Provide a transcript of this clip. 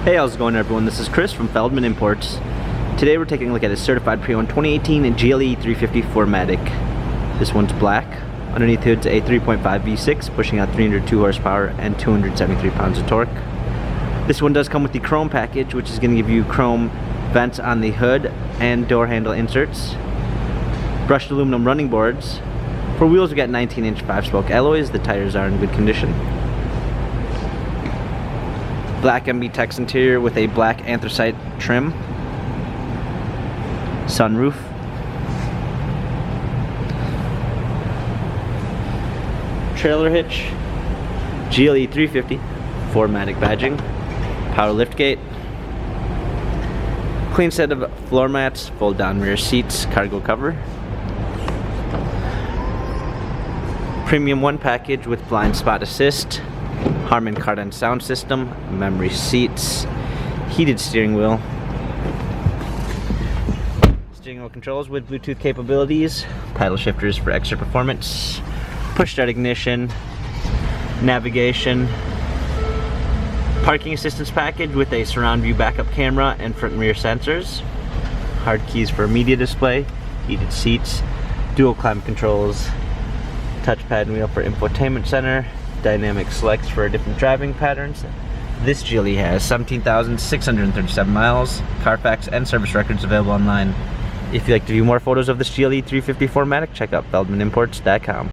Hey, how's it going everyone? This is Chris from Feldmann Imports. Today we're taking a look at a certified pre-owned 2018 GLE 350 4MATIC. This one's black. Underneath the hood's a 3.5 V6 pushing out 302 horsepower and 273 pounds of torque. This one does come with the chrome package, which is going to give you chrome vents on the hood and door handle inserts. Brushed aluminum running boards. For wheels we got 19-inch 5-spoke alloys. The tires are in good condition. Black MB Tex interior with a black anthracite trim. Sunroof. Trailer hitch. GLE 350 4MATIC badging. Power liftgate. Clean set of floor mats, fold down rear seats, cargo cover. Premium 1 package with blind spot assist. Harman Kardon sound system, memory seats, heated steering wheel. Steering wheel controls with Bluetooth capabilities, paddle shifters for extra performance, push start ignition, navigation, parking assistance package with a surround view backup camera and front and rear sensors, hard keys for media display, heated seats, dual climate controls, touchpad and wheel for infotainment center, dynamic selects for different driving patterns. This GLE has 17,637 miles, Carfax and service records available online. If you'd like to view more photos of this GLE 350 4MATIC, check out feldmanimports.com.